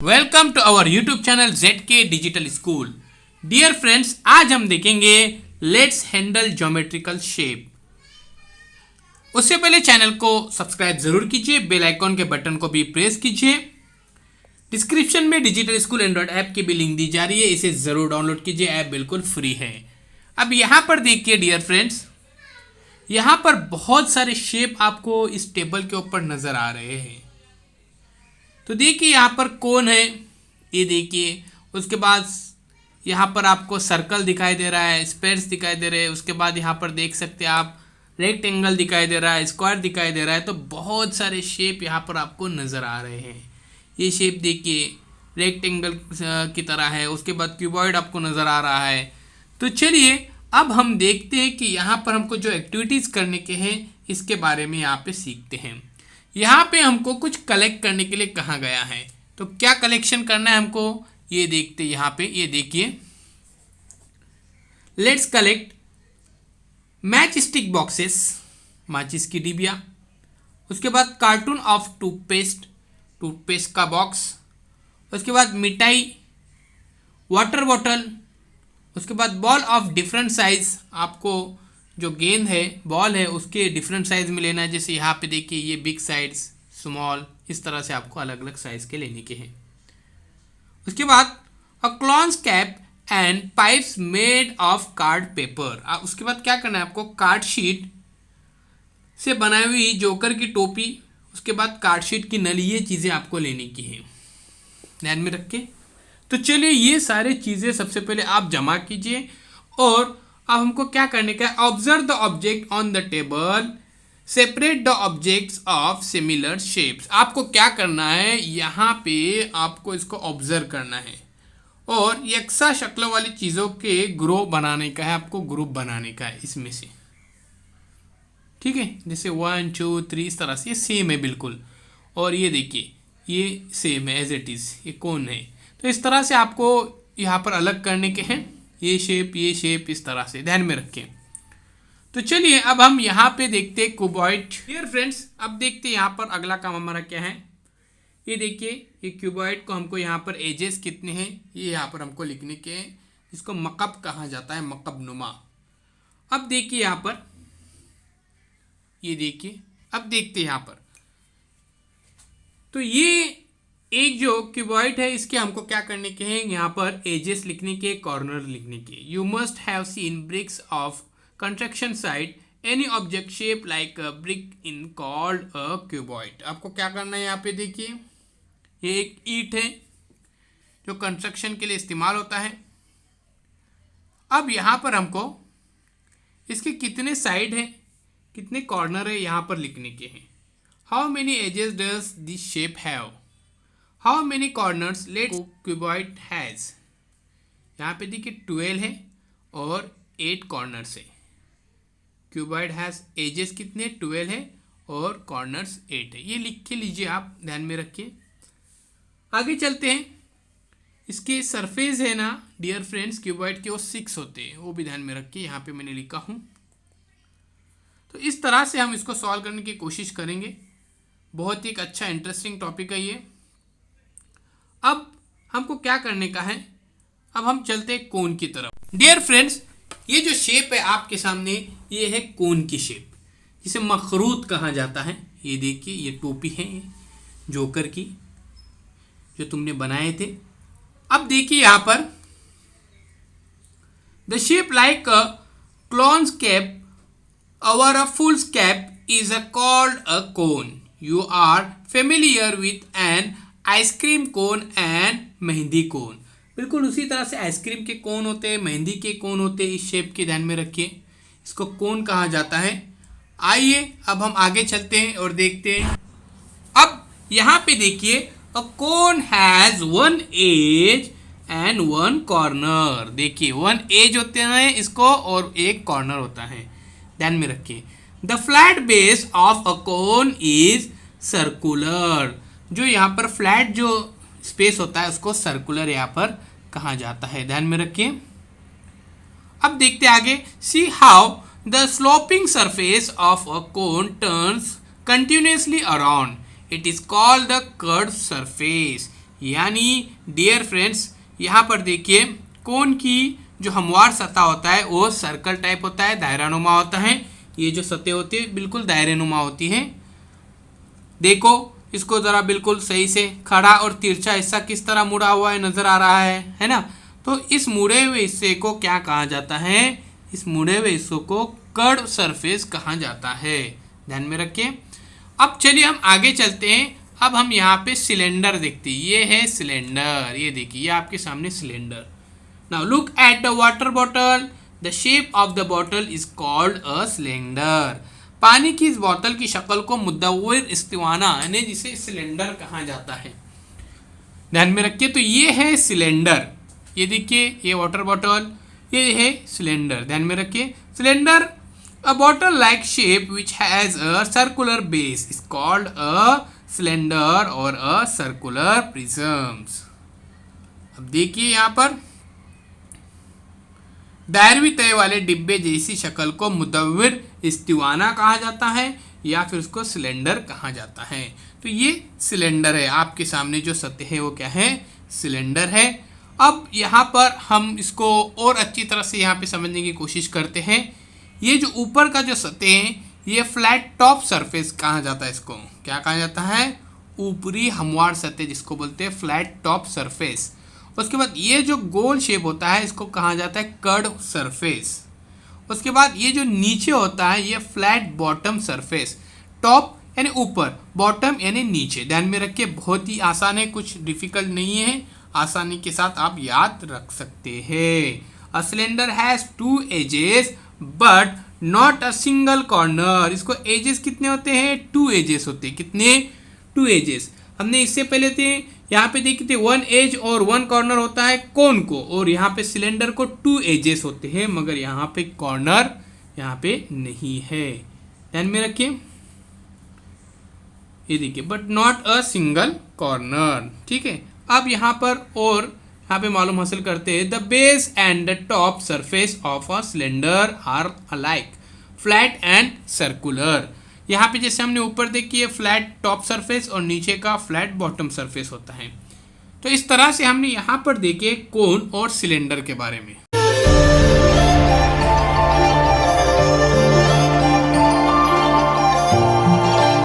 Welcome to our YouTube channel ZK digital school. Dear friends, आज हम देखेंगे let's handle geometrical shape. उससे पहले चैनल को सब्सक्राइब जरूर कीजिए, बेल आइकॉन के बटन को भी प्रेस कीजिए। डिस्क्रिप्शन में डिजिटल स्कूल एंड्रॉइड ऐप की भी लिंक दी जा रही है, इसे ज़रूर डाउनलोड कीजिए, ऐप बिल्कुल फ्री है। अब यहाँ पर देखिए डियर फ्रेंड्स, यहाँ पर बहुत सारे शेप आपको इस टेबल के ऊपर नज़र आ रहे हैं। तो देखिए यहाँ पर कोन है, ये देखिए। उसके बाद यहाँ पर आपको सर्कल दिखाई दे रहा है, स्पेयर्स दिखाई दे रहे हैं। उसके बाद यहाँ पर देख सकते हैं आप रेक्टेंगल दिखाई दे रहा है, स्क्वायर दिखाई दे रहा है। तो बहुत सारे शेप यहाँ पर आपको नज़र आ रहे हैं। ये शेप देखिए रेक्टेंगल की तरह है। उसके बाद क्यूबॉइड आपको नज़र आ रहा है। तो चलिए अब हम देखते हैं कि यहाँ पर हमको जो एक्टिविटीज़ करने के हैं इसके बारे में यहाँ पे सीखते हैं। यहाँ पे हमको कुछ कलेक्ट करने के लिए कहा गया है, तो क्या कलेक्शन करना है हमको ये देखते हैं। यहाँ पे ये देखिए, let's collect match stick boxes, माचिस की डिबिया। उसके बाद कार्टून ऑफ टूथपेस्ट का बॉक्स। उसके बाद मिठाई, वाटर बॉटल। उसके बाद बॉल ऑफ डिफरेंट साइज, आपको जो गेंद है, बॉल है, उसके डिफरेंट साइज में लेना है। जैसे यहाँ पे देखिए ये बिग साइज, स्मॉल, इस तरह से आपको अलग अलग साइज के लेने के हैं। उसके बाद a clown's cap and pipes made of card paper. उसके बाद क्या करना है आपको, कार्ड शीट से बनाई हुई जोकर की टोपी, उसके बाद कार्ड शीट की नली, ये चीज़ें आपको लेने की हैं, ध्यान में रख के। तो चलिए ये सारी चीज़ें सबसे पहले आप जमा कीजिए। और अब हमको क्या करने का है, observe the object on the table, separate the objects of similar shapes. आपको क्या करना है, यहाँ पे आपको इसको ऑब्जर्व करना है और यकसा शक्लों वाली चीज़ों के ग्रुप बनाने का है। आपको ग्रुप बनाने का है इसमें से, ठीक है। जैसे 1 2 3 इस तरह से, ये सेम है बिल्कुल। और ये देखिए ये सेम है एज इट इज़, ये कौन है। तो इस तरह से आपको यहाँ पर अलग करने के हैं, ये शेप, इस तरह से ध्यान में रखें। तो चलिए अब हम यहाँ पे देखते हैं क्यूबॉइड। डियर फ्रेंड्स, अब देखते हैं यहाँ पर अगला काम हमारा क्या है। ये देखिए ये क्यूबॉइड को हमको यहाँ पर एजेस कितने हैं ये यहाँ पर हमको लिखने के हैं, जिसको मकब कहा जाता है, मकब नुमा। अब देखिए यहाँ पर, ये देखिए, अब देखते हैं यहाँ पर। तो ये एक जो क्यूबॉइड है, इसके हमको क्या करने के हैं, यहाँ पर एजेस लिखने के, कॉर्नर लिखने के। You must have seen bricks of construction site, any object shape like a brick in called a cuboid. आपको क्या करना है, यहाँ पे देखिए ये एक ईंट है जो कंस्ट्रक्शन के लिए इस्तेमाल होता है। अब यहाँ पर हमको इसके कितने साइड हैं, कितने कॉर्नर है, यहाँ पर लिखने के हैं। How many edges does this shape have, how many corners let cuboid has. यहाँ पे देखिए 12 है और 8 कॉर्नर्स है। क्यूबॉइड हैज़ एजेस कितने, 12 है और कॉर्नर्स 8 है। ये लिख के लीजिए आप, ध्यान में रखिए। आगे चलते हैं। इसके सरफेस है ना डियर फ्रेंड्स क्यूबॉइड के, वो 6 होते हैं, वो भी ध्यान में रखिए। यहाँ पे मैंने लिखा हूँ। तो इस तरह से हम इसको सॉल्व करने की कोशिश करेंगे। बहुत ही एक अच्छा इंटरेस्टिंग टॉपिक है ये। अब हमको क्या करने का है, अब हम चलते हैं कोन की तरफ। डियर फ्रेंड्स, ये जो शेप है आपके सामने, ये है कोन की शेप, जिसे मखरूत कहा जाता है। ये देखिए ये टोपी है जोकर की, जो तुमने बनाए थे। अब देखिए यहाँ पर the shape like a clown's cap और a full cap is a called a cone. You are familiar with an ice cream cone and mehndi cone. बिल्कुल उसी तरह से आइसक्रीम के कोन होते हैं, मेहंदी के कोन होते हैं। इस शेप के ध्यान में रखिए, इसको कोन कहा जाता है। आइए अब हम आगे चलते हैं और देखते हैं। अब यहाँ पे देखिए, अ कोन हैज़ 1 एज एंड 1 कॉर्नर। देखिए 1 एज होते हैं इसको और 1 कॉर्नर होता है, ध्यान में रखिए। The flat base of a cone is circular. जो यहाँ पर फ्लैट जो स्पेस होता है उसको सर्कुलर यहाँ पर कहा जाता है, ध्यान में रखिए। अब देखते आगे। See how the sloping surface of a cone turns continuously around, it is called the curve surface. यानी डियर फ्रेंड्स यहाँ पर देखिए कोन की जो हमवार सतह होता है वो सर्कल टाइप होता है, दायरानुमा होता है। ये जो सतह होती है बिल्कुल दायरेनुमा होती है। देखो इसको ज़रा बिल्कुल सही से खड़ा और तिरछा हिस्सा किस तरह मुड़ा हुआ है नज़र आ रहा है ना। तो इस मुड़े हुए हिस्से को क्या कहा जाता है? इस मुड़े हुए हिस्सों को कर्व सरफेस कहा जाता है, ध्यान में रखिए। अब चलिए हम आगे चलते हैं। अब हम यहाँ पे सिलेंडर देखते हैं। ये है सिलेंडर, ये देखिए ये आपके सामने cylinder. Now look at the water bottle, the shape of the bottle is called a cylinder. पानी की इस बोतल की शक्ल को मुद्दव्विर इस्तिवाना यानी जिसे सिलेंडर कहा जाता है, ध्यान में रखिए। तो ये है सिलेंडर, ये देखिए ये वाटर बॉटल, ये है सिलेंडर, ध्यान में रखिए। Cylinder a bottle like shape which has a circular base is called a cylinder और अ सर्कुलर प्रिज्म्स। अब देखिए यहाँ पर दायरवी तय वाले डिब्बे जैसी शक्ल को मुद्दव्विर इस्तिवाना कहा जाता है या फिर उसको सिलेंडर कहा जाता है। तो ये सिलेंडर है, आपके सामने जो सतह है वो क्या है? सिलेंडर है। अब यहाँ पर हम इसको और अच्छी तरह से यहाँ पे समझने की कोशिश करते हैं। ये जो ऊपर का जो सतह है ये फ्लैट टॉप सरफेस कहा जाता है। इसको क्या कहा जाता है? ऊपरी हमवार सतह, जिसको बोलते हैं फ्लैट टॉप सरफेस। उसके बाद ये जो गोल शेप होता है इसको कहा जाता है कर्व सरफेस। उसके बाद ये जो नीचे होता है ये फ्लैट बॉटम सरफेस। टॉप यानी ऊपर, बॉटम यानी नीचे, ध्यान में रखिए। बहुत ही आसान है, कुछ डिफिकल्ट नहीं है, आसानी के साथ आप याद रख सकते हैं। A cylinder has 2 edges but not a single corner. इसको एजेस कितने होते हैं? 2 एजेस होते हैं। कितने? 2 एजेस। हमने इससे पहले थे यहाँ पे देखते 1 एज और 1 कॉर्नर होता है कोन को, और यहाँ पे सिलेंडर को 2 एजेस होते हैं, मगर यहाँ पे कॉर्नर यहाँ पे नहीं है, ध्यान में रखिए। ये देखिए but not a single corner, ठीक है। अब यहाँ पर और यहाँ पे मालूम हासिल करते हैं। The base and the top surface of a cylinder are alike, flat and circular. यहाँ पे जैसे हमने ऊपर देखिए फ्लैट टॉप सरफेस और नीचे का फ्लैट बॉटम सरफेस होता है। तो इस तरह से हमने यहाँ पर देखे कोन और सिलेंडर के बारे में।